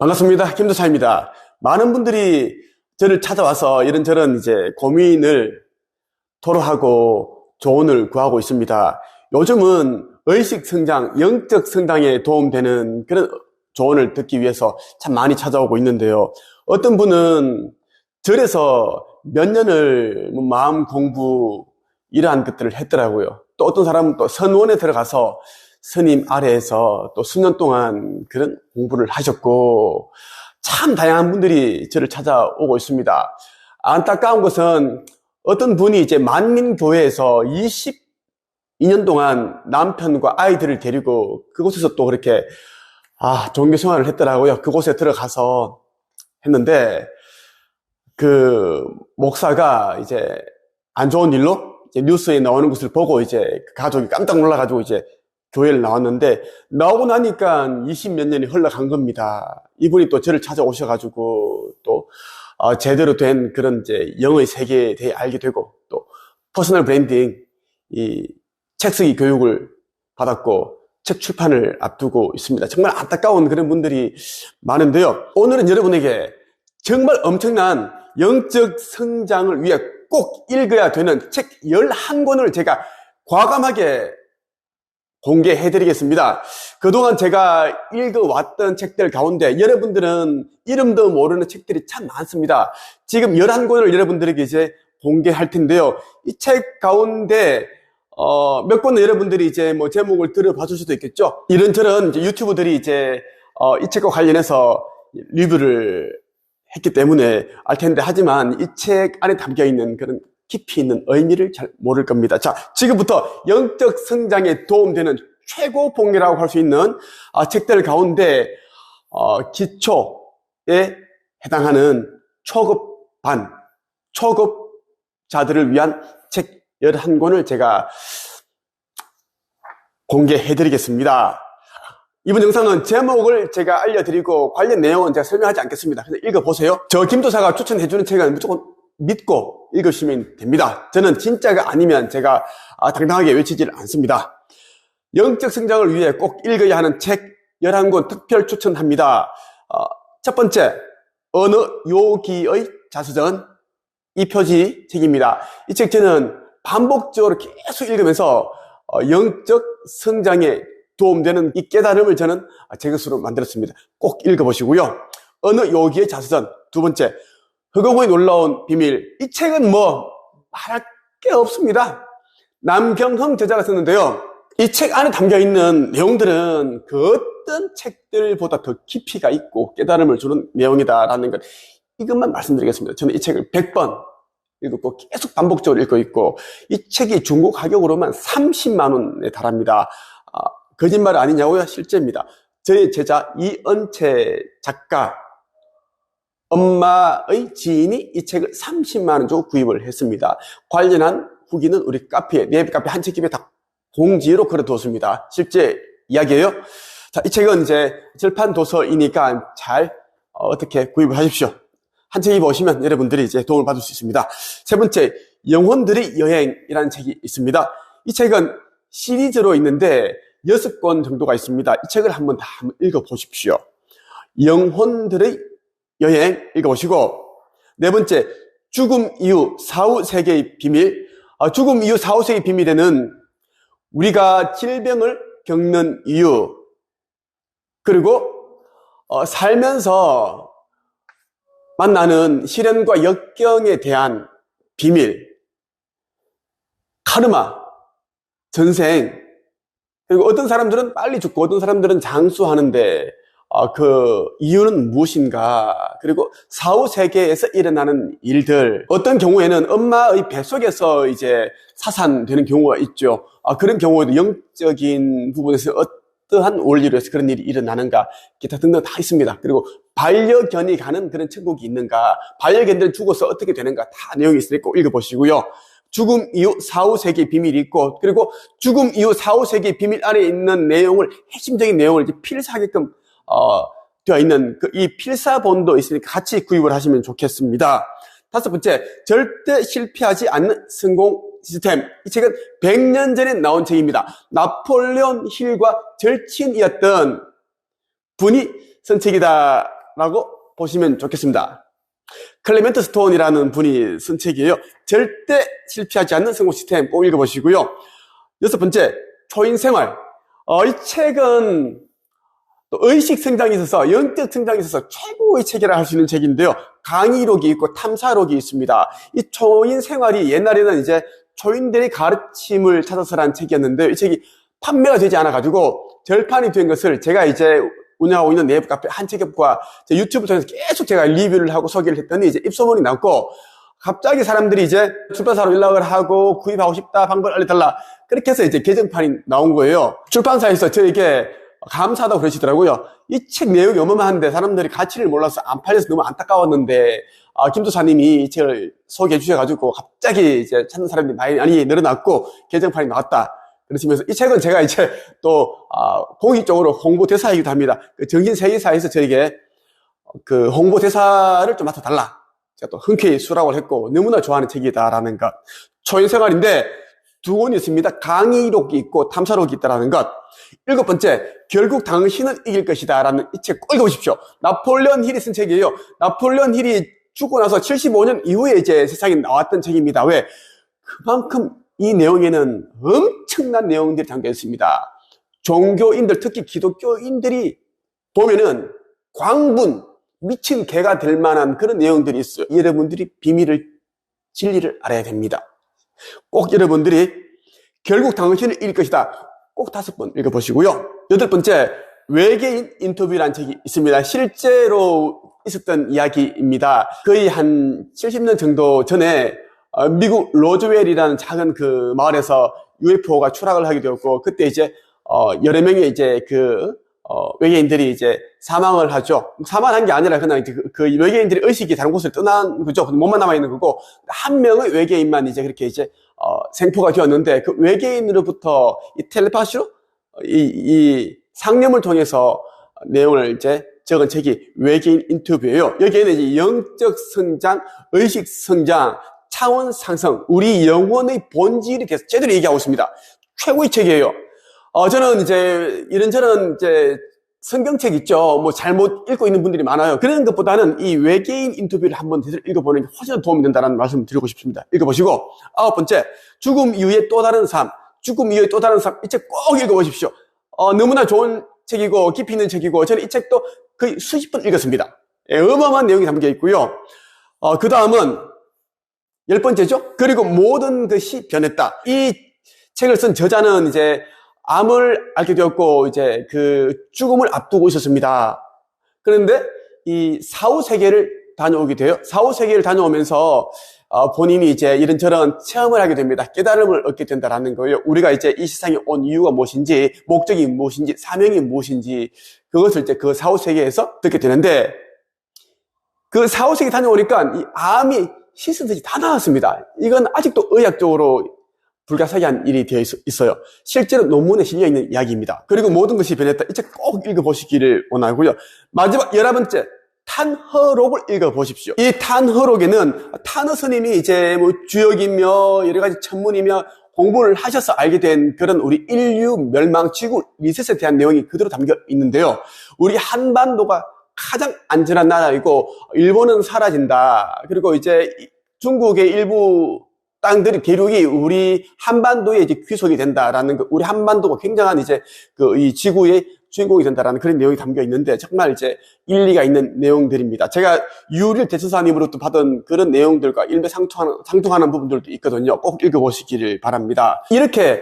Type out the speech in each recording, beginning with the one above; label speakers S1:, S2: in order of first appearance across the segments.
S1: 반갑습니다. 김도사입니다. 많은 분들이 저를 찾아와서 이런저런 고민을 토로하고 조언을 구하고 있습니다. 요즘은 의식 성장, 영적 성장에 도움되는 그런 조언을 듣기 위해서 참 많이 찾아오고 있는데요. 어떤 분은 절에서 몇 년을 마음 공부 이러한 것들을 했더라고요. 또 어떤 사람은 또 선원에 들어가서 스님 아래에서 또 수년 동안 그런 공부를 하셨고, 참 다양한 분들이 저를 찾아오고 있습니다. 안타까운 것은 어떤 분이 만민교회에서 22년 동안 남편과 아이들을 데리고 그곳에서 또 그렇게 종교 생활을 했더라고요. 그곳에 들어가서 했는데 그 목사가 안 좋은 일로 뉴스에 나오는 것을 보고 그 가족이 깜짝 놀라가지고 교회를 나왔는데, 나오고 나니까 20몇 년이 흘러간 겁니다. 이분이 또 저를 찾아오셔가지고 또 제대로 된 그런 영의 세계에 대해 알게 되고, 또 퍼스널 브랜딩, 이 책 쓰기 교육을 받았고 책 출판을 앞두고 있습니다. 정말 안타까운 그런 분들이 많은데요. 오늘은 여러분에게 정말 엄청난 영적 성장을 위해 꼭 읽어야 되는 책 11권을 제가 과감하게 공개해드리겠습니다. 그동안 제가 읽어왔던 책들 가운데 여러분들은 이름도 모르는 책들이 참 많습니다. 지금 11권을 여러분들에게 공개할 텐데요. 이 책 가운데 몇 권은 여러분들이 제목을 들어봐 줄 수도 있겠죠. 이런저런 유튜브들이 이 책과 관련해서 리뷰를 했기 때문에 알 텐데, 하지만 이 책 안에 담겨 있는 그런 깊이 있는 의미를 잘 모를 겁니다. 자, 지금부터 영적 성장에 도움되는 최고 봉이라고 할 수 있는 책들 가운데 기초에 해당하는 초급자들을 위한 책 11권을 제가 공개해드리겠습니다. 이번 영상은 제목을 제가 알려드리고 관련 내용은 제가 설명하지 않겠습니다. 그래서 읽어보세요. 저 김도사가 추천해주는 책은 무조건 믿고 읽으시면 됩니다. 저는 진짜가 아니면 제가 당당하게 외치지를 않습니다. 영적 성장을 위해 꼭 읽어야 하는 책 11권 특별 추천합니다. 첫 번째, 어느 요기의 자서전 2표지 책입니다. 이 책 저는 반복적으로 계속 읽으면서 영적 성장에 도움되는 이 깨달음을 저는 제 것으로 만들었습니다. 꼭 읽어보시고요. 어느 요기의 자서전. 두 번째, 흑어부의 놀라운 비밀. 이 책은 말할 게 없습니다. 남경흥 저자가 썼는데요. 이 책 안에 담겨있는 내용들은 그 어떤 책들보다 더 깊이가 있고 깨달음을 주는 내용이다라는 것, 이것만 말씀드리겠습니다. 저는 이 책을 100번 읽었고 계속 반복적으로 읽고 있고, 이 책이 중고 가격으로만 30만 원에 달합니다. 거짓말 아니냐고요? 실제입니다. 저의 제자 이은채 작가 엄마의 지인이 이 책을 30만 원 주고 구입을 했습니다. 관련한 후기는 우리 카페에, 네이버 카페 한 책집에 다 공지로 걸어두었습니다. 실제 이야기예요. 자, 이 책은 절판 도서이니까 잘 어떻게 구입을 하십시오. 한 책이 보시면 여러분들이 도움을 받을 수 있습니다. 세 번째, 영혼들의 여행이라는 책이 있습니다. 이 책은 시리즈로 있는데 6권 정도가 있습니다. 이 책을 한번 읽어보십시오. 영혼들의 여행 읽어보시고, 네 번째, 죽음 이후 사후세계의 비밀. 죽음 이후 사후세계의 비밀에는 우리가 질병을 겪는 이유, 그리고 살면서 만나는 시련과 역경에 대한 비밀, 카르마, 전생, 그리고 어떤 사람들은 빨리 죽고 어떤 사람들은 장수하는데 그 이유는 무엇인가, 그리고 사후세계에서 일어나는 일들, 어떤 경우에는 엄마의 뱃속에서 사산되는 경우가 있죠. 그런 경우에도 영적인 부분에서 어떠한 원리로 해서 그런 일이 일어나는가, 기타 등등 다 있습니다. 그리고 반려견이 가는 그런 천국이 있는가, 반려견들 죽어서 어떻게 되는가, 다 내용이 있으니까 꼭 읽어보시고요. 죽음 이후 사후세계의 비밀이 있고, 그리고 죽음 이후 사후세계의 비밀 안에 있는 내용을, 핵심적인 내용을 필사하게끔 되어 있는 이 필사본도 있으니까 같이 구입을 하시면 좋겠습니다. 다섯 번째, 절대 실패하지 않는 성공 시스템. 이 책은 100년 전에 나온 책입니다. 나폴레온 힐과 절친이었던 분이 쓴 책이다 라고 보시면 좋겠습니다. 클레멘트 스톤이라는 분이 쓴 책이에요. 절대 실패하지 않는 성공 시스템 꼭 읽어보시고요. 여섯 번째, 초인생활. 이 책은 또 의식 성장에 있어서, 영적 성장에 있어서 최고의 책이라 할 수 있는 책인데요. 강의록이 있고 탐사록이 있습니다. 이 초인 생활이 옛날에는 이제 초인들의 가르침을 찾아서란 책이었는데 이 책이 판매가 되지 않아가지고 절판이 된 것을 제가 이제 운영하고 있는 네이버 카페 한책협과 유튜브 통해서 계속 제가 리뷰를 하고 소개를 했더니 이제 입소문이 났고 갑자기 사람들이 이제 출판사로 연락을 하고 구입하고 싶다, 방법을 알려달라. 그렇게 해서 이제 개정판이 나온 거예요. 출판사에서 저에게 감사하다고 그러시더라고요. 이 책 내용이 어마어마한데 사람들이 가치를 몰라서 안 팔려서 너무 안타까웠는데 김도사님이 이 책을 소개해 주셔가지고 갑자기 이제 찾는 사람들이 많이 늘어났고 개정판이 나왔다. 그러시면서 이 책은 제가 이제 또 공익적으로 홍보대사이기도 합니다. 그 정신세계사에서 저에게 그 홍보대사를 좀 맡아달라. 제가 또 흔쾌히 수락을 했고 너무나 좋아하는 책이다라는 것. 초인생활인데 두 권이 있습니다. 강의록이 있고 탐사록이 있다는 것. 일곱 번째, 결국 당신은 이길 것이다 라는 이 책 꼭 읽어보십시오. 나폴레온 힐이 쓴 책이에요. 나폴레온 힐이 죽고 나서 75년 이후에 이제 세상에 나왔던 책입니다. 왜? 그만큼 이 내용에는 엄청난 내용들이 담겨 있습니다. 종교인들, 특히 기독교인들이 보면은 광분, 미친 개가 될 만한 그런 내용들이 있어요. 여러분들이 비밀을, 진리를 알아야 됩니다. 꼭 여러분들이 결국 당신을 이길 것이다. 꼭 5번 읽어보시고요. 여덟 번째, 외계인 인터뷰라는 책이 있습니다. 실제로 있었던 이야기입니다. 거의 한 70년 정도 전에 미국 로즈웰이라는 작은 그 마을에서 UFO가 추락을 하게 되었고 그때 이제 여러 명의 이제 외계인들이 이제 사망을 하죠. 사망한 게 아니라 그냥 그 외계인들이 의식이 다른 곳을 떠난 거죠. 몸만 남아 있는 거고 한 명의 외계인만 이제 그렇게 이제 생포가 되었는데 그 외계인으로부터 이 텔레파시로 이 상념을 통해서 내용을 이제 적은 책이 외계인 인터뷰예요. 여기에는 이제 영적 성장, 의식 성장, 차원 상승, 우리 영혼의 본질에 대해서 제대로 얘기하고 있습니다. 최고의 책이에요. 저는 이제 이런저런 이제 성경책 있죠. 뭐 잘못 읽고 있는 분들이 많아요. 그런 것보다는 이 외계인 인터뷰를 한번 제대로 읽어보는 게 훨씬 더 도움이 된다는 말씀을 드리고 싶습니다. 읽어보시고 아홉 번째, 죽음 이후에 또 다른 삶. 죽음 이후에 또 다른 삶. 이 책 꼭 읽어보십시오. 너무나 좋은 책이고 깊이 있는 책이고 저는 이 책도 거의 수십 번 읽었습니다. 어마어마한 내용이 담겨 있고요. 그 다음은 10번째죠. 그리고 모든 것이 변했다. 이 책을 쓴 저자는 이제 암을 앓게 되었고 이제 그 죽음을 앞두고 있었습니다. 그런데 이 사후 세계를 다녀오게 돼요. 사후 세계를 다녀오면서 본인이 이제 이런저런 체험을 하게 됩니다. 깨달음을 얻게 된다라는 거예요. 우리가 이제 이 세상에 온 이유가 무엇인지, 목적이 무엇인지, 사명이 무엇인지 그것을 이제 그 사후 세계에서 듣게 되는데 그 사후 세계 다녀오니까 이 암이 씻은 듯이 다 나왔습니다. 이건 아직도 의학적으로 불가사의한 일이 되어 있어요. 실제로 논문에 실려있는 이야기입니다. 그리고 모든 것이 변했다. 이 책 꼭 읽어보시기를 원하고요. 마지막 11번째, 탄허록을 읽어보십시오. 이 탄허록에는 탄허 스님이 이제 뭐 주역이며 여러 가지 천문이며 공부를 하셔서 알게 된 그런 우리 인류 멸망, 지구 리셋에 대한 내용이 그대로 담겨 있는데요. 우리 한반도가 가장 안전한 나라이고 일본은 사라진다. 그리고 이제 중국의 일부 땅들이 대륙이 우리 한반도에 이제 귀속이 된다라는 거, 우리 한반도가 굉장한 이제 이 지구의 주인공이 된다라는 그런 내용이 담겨 있는데 정말 이제 일리가 있는 내용들입니다. 제가 유일 대처사님으로부터 받은 그런 내용들과 일맥상통하는 부분들도 있거든요. 꼭 읽어보시기를 바랍니다. 이렇게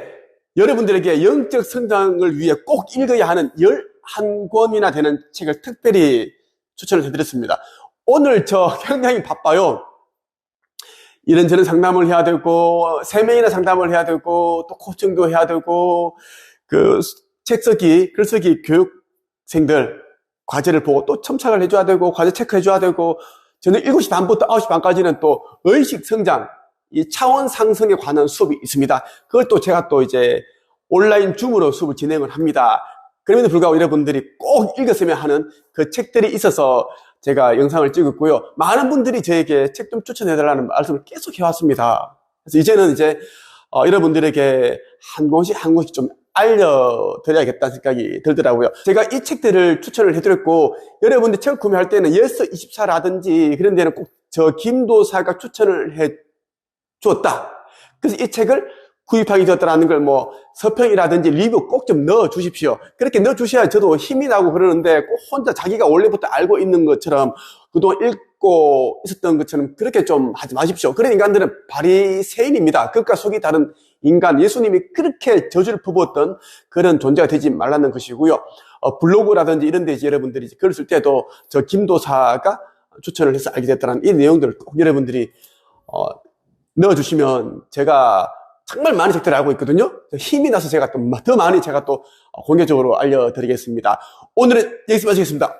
S1: 여러분들에게 영적 성장을 위해 꼭 읽어야 하는 11권이나 되는 책을 특별히 추천을 해드렸습니다. 오늘 저 굉장히 바빠요. 이런저런 상담을 해야 되고, 3명이나 상담을 해야 되고, 또 코칭도 해야 되고, 책 쓰기, 글 쓰기 교육생들 과제를 보고 또 첨삭을 해줘야 되고, 과제 체크해줘야 되고, 저는 7시 반부터 9시 반까지는 또 의식 성장, 이 차원 상승에 관한 수업이 있습니다. 그걸 또 제가 또 이제 온라인 줌으로 수업을 진행을 합니다. 그럼에도 불구하고 여러분들이 꼭 읽었으면 하는 그 책들이 있어서 제가 영상을 찍었고요. 많은 분들이 저에게 책 좀 추천해달라는 말씀을 계속 해왔습니다. 그래서 이제는 이제 여러분들에게 한 권씩 좀 알려드려야겠다는 생각이 들더라고요. 제가 이 책들을 추천을 해드렸고, 여러분들 책 구매할 때는 열서24라든지 그런 데는 꼭 저 김도사가 추천을 해 주었다. 그래서 이 책을 구입하게 되었다는 걸 뭐 서평이라든지 리뷰 꼭 좀 넣어 주십시오. 그렇게 넣어 주셔야 저도 힘이 나고 그러는데 꼭 혼자 자기가 원래부터 알고 있는 것처럼 그동안 읽고 있었던 것처럼 그렇게 좀 하지 마십시오. 그런 인간들은 바리새인입니다. 끝과 속이 다른 인간, 예수님이 그렇게 저주를 퍼부었던 그런 존재가 되지 말라는 것이고요. 블로그라든지 이런 데서 여러분들이 글을 쓸 때도 저 김도사가 추천을 해서 알게 됐다는 이 내용들을 꼭 여러분들이 넣어주시면 제가 정말 많은 책들을 알고 있거든요. 힘이 나서 제가 또 더 많이 제가 또 공개적으로 알려드리겠습니다. 오늘은 여기서 마치겠습니다.